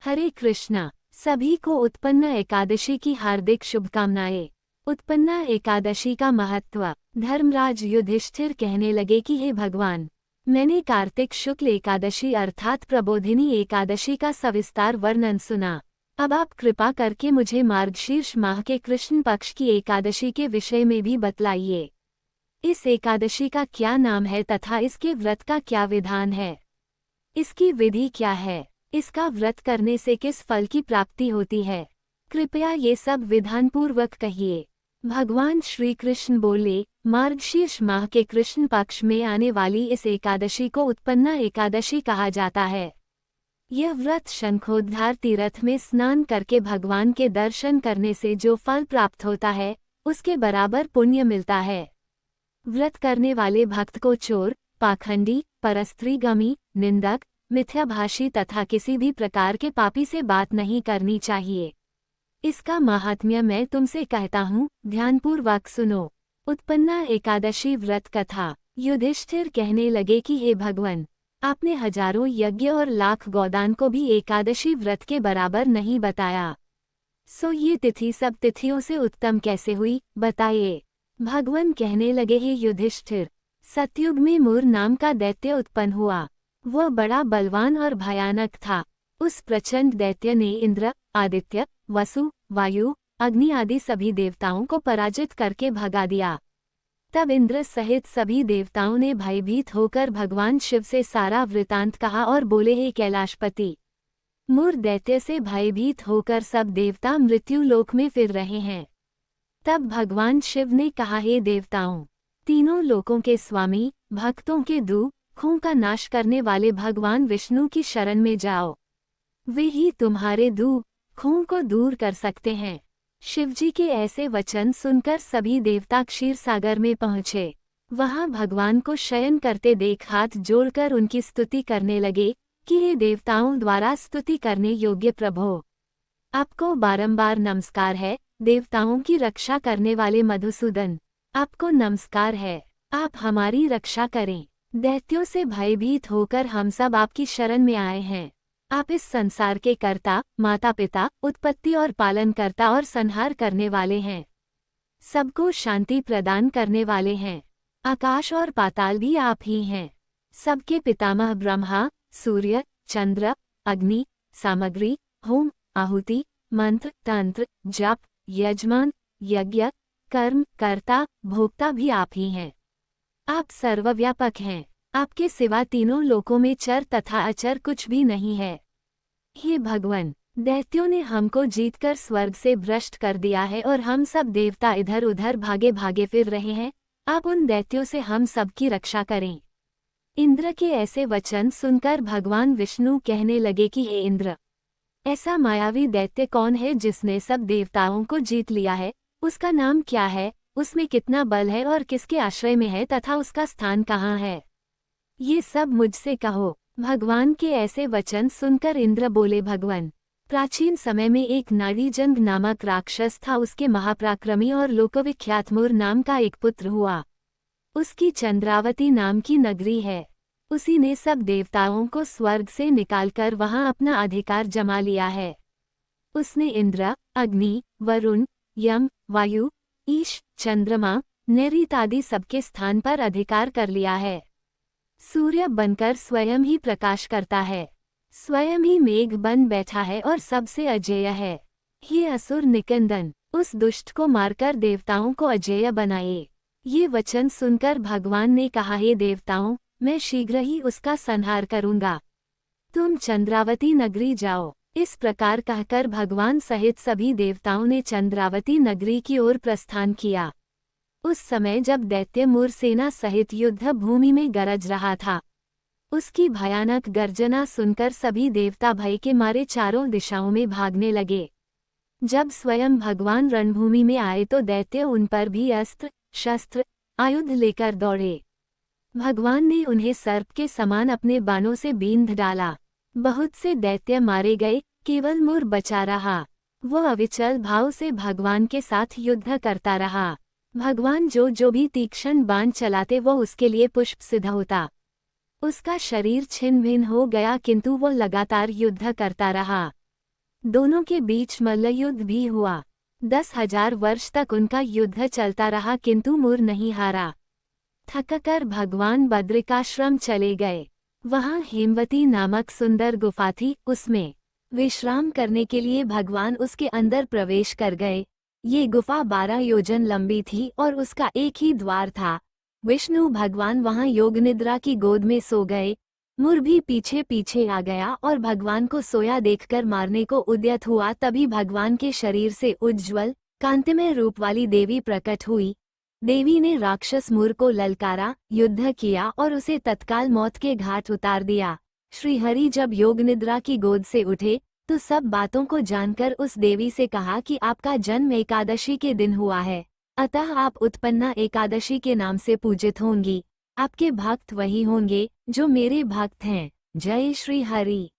हरे कृष्णा। सभी को उत्पन्ना एकादशी की हार्दिक शुभकामनाएं। उत्पन्ना एकादशी का महत्व। धर्मराज युधिष्ठिर कहने लगे कि हे भगवान, मैंने कार्तिक शुक्ल एकादशी अर्थात प्रबोधिनी एकादशी का सविस्तार वर्णन सुना। अब आप कृपा करके मुझे मार्गशीर्ष माह के कृष्ण पक्ष की एकादशी के विषय में भी बतलाइए। इस एकादशी का क्या नाम है तथा इसके व्रत का क्या विधान है? इसकी विधि क्या है? इसका व्रत करने से किस फल की प्राप्ति होती है? कृपया ये सब विधानपूर्वक कहिए। भगवान श्री कृष्ण बोले, मार्गशीर्ष माह के कृष्ण पक्ष में आने वाली इस एकादशी को उत्पन्ना एकादशी कहा जाता है। यह व्रत शंखोद्धार तीर्थ में स्नान करके भगवान के दर्शन करने से जो फल प्राप्त होता है, उसके बराबर पुण्य मिलता है। व्रत करने वाले भक्त को चोर, पाखंडी, परस्त्रीगामी, निंदक, मिथ्याभाषी तथा किसी भी प्रकार के पापी से बात नहीं करनी चाहिए। इसका महात्म्य मैं तुमसे कहता हूँ, ध्यानपूर्वक सुनो। उत्पन्ना एकादशी व्रत कथा। युधिष्ठिर कहने लगे कि हे भगवान, आपने हजारों यज्ञ और लाख गोदान को भी एकादशी व्रत के बराबर नहीं बताया। सो ये तिथि सब तिथियों से उत्तम कैसे हुई, बताइए। भगवान कहने लगे, हे युधिष्ठिर, सतयुग में मूर नाम का दैत्य उत्पन्न हुआ। वह बड़ा बलवान और भयानक था। उस प्रचंड दैत्य ने इंद्र, आदित्य, वसु, वायु, अग्नि आदि सभी देवताओं को पराजित करके भगा दिया। तब इंद्र सहित सभी देवताओं ने भयभीत होकर भगवान शिव से सारा वृतांत कहा और बोले, हे कैलाशपति, मूर दैत्य से भयभीत होकर सब देवता मृत्यु लोक में फिर रहे हैं। तब भगवान शिव ने कहा, हे देवताओं, तीनों लोकों के स्वामी, भक्तों के दुखों का नाश करने वाले भगवान विष्णु की शरण में जाओ। वे ही तुम्हारे दुखों को दूर कर सकते हैं। शिवजी के ऐसे वचन सुनकर सभी देवता क्षीर सागर में पहुँचे। वहां भगवान को शयन करते देख हाथ जोड़कर उनकी स्तुति करने लगे कि हे देवताओं द्वारा स्तुति करने योग्य प्रभो, आपको बारंबार नमस्कार है। देवताओं की रक्षा करने वाले मधुसूदन, आपको नमस्कार है। आप हमारी रक्षा करें। दैत्यों से भयभीत होकर हम सब आपकी शरण में आए हैं। आप इस संसार के कर्ता, माता पिता, उत्पत्ति और पालन करता और संहार करने वाले हैं। सबको शांति प्रदान करने वाले हैं। आकाश और पाताल भी आप ही हैं। सबके पितामह ब्रह्मा, सूर्य, चंद्र, अग्नि, सामग्री, होम, आहुति, मंत्र, तंत्र, जप, यजमान, यज्ञ, कर्म, कर्ता, भोक्ता भी आप ही हैं। आप सर्वव्यापक हैं। आपके सिवा तीनों लोकों में चर तथा अचर कुछ भी नहीं है। हे भगवान, दैत्यों ने हमको जीतकर स्वर्ग से भ्रष्ट कर दिया है और हम सब देवता इधर उधर भागे भागे फिर रहे हैं। आप उन दैत्यों से हम सबकी रक्षा करें। इंद्र के ऐसे वचन सुनकर भगवान विष्णु कहने लगे कि हे इंद्र, ऐसा मायावी दैत्य कौन है जिसने सब देवताओं को जीत लिया है? उसका नाम क्या है? उसमें कितना बल है और किसके आश्रय में है तथा उसका स्थान कहाँ है? ये सब मुझसे कहो। भगवान के ऐसे वचन सुनकर इंद्र बोले, भगवान, प्राचीन समय में एक नाड़ीजंग नामक राक्षस था। उसके महापराक्रमी और लोकविख्यात मूर नाम का एक पुत्र हुआ। उसकी चंद्रावती नाम की नगरी है। उसी ने सब देवताओं को स्वर्ग से निकालकर वहां अपना अधिकार जमा लिया है। उसने इंद्र, अग्नि, वरुण, यम, वायु, ईश, चंद्रमा, नैऋत आदि सबके स्थान पर अधिकार कर लिया है। सूर्य बनकर स्वयं ही प्रकाश करता है। स्वयं ही मेघ बन बैठा है और सबसे अजेय है। ये असुर निकंदन, उस दुष्ट को मारकर देवताओं को अजेय बनाए। ये वचन सुनकर भगवान ने कहा, हे देवताओं, मैं शीघ्र ही उसका संहार करूंगा। तुम चंद्रावती नगरी जाओ। इस प्रकार कहकर भगवान सहित सभी देवताओं ने चंद्रावती नगरी की ओर प्रस्थान किया। उस समय जब दैत्य मूर सेना सहित युद्ध भूमि में गरज रहा था, उसकी भयानक गर्जना सुनकर सभी देवता भय के मारे चारों दिशाओं में भागने लगे। जब स्वयं भगवान रणभूमि में आए तो दैत्य उन पर भी अस्त्र, शस्त्र, आयुध लेकर दौड़े। भगवान ने उन्हें सर्प के समान अपने बाणों से बींध डाला। बहुत से दैत्य मारे गए, केवल मूर बचा रहा। वह अविचल भाव से भगवान के साथ युद्ध करता रहा। भगवान जो भी तीक्ष्ण बाण चलाते वो उसके लिए पुष्प सिद्ध होता। उसका शरीर छिन्न भिन्न हो गया, किंतु वो लगातार युद्ध करता रहा। दोनों के बीच मल्लयुद्ध भी हुआ। 10,000 वर्ष तक उनका युद्ध चलता रहा किंतु मुर नहीं हारा। थककर भगवान बद्रिकाश्रम चले गए। वहां हेमवती नामक सुंदर गुफा थी, उसमें विश्राम करने के लिए भगवान उसके अंदर प्रवेश कर गए। ये गुफा 12 योजन लंबी थी और उसका एक ही द्वार था। विष्णु भगवान वहां योग निद्रा की गोद में सो गए। मुर भी पीछे पीछे आ गया और भगवान को सोया देखकर मारने को उद्यत हुआ। तभी भगवान के शरीर से उज्ज्वल कांतिमय रूप वाली देवी प्रकट हुई। देवी ने राक्षस मुर को ललकारा, युद्ध किया और उसे तत्काल मौत के घाट उतार दिया। श्रीहरि जब योग निद्रा की गोद से उठे तो सब बातों को जानकर उस देवी से कहा कि आपका जन्म एकादशी के दिन हुआ है, अतः आप उत्पन्ना एकादशी के नाम से पूजित होंगी। आपके भक्त वही होंगे जो मेरे भक्त हैं। जय श्री हरि।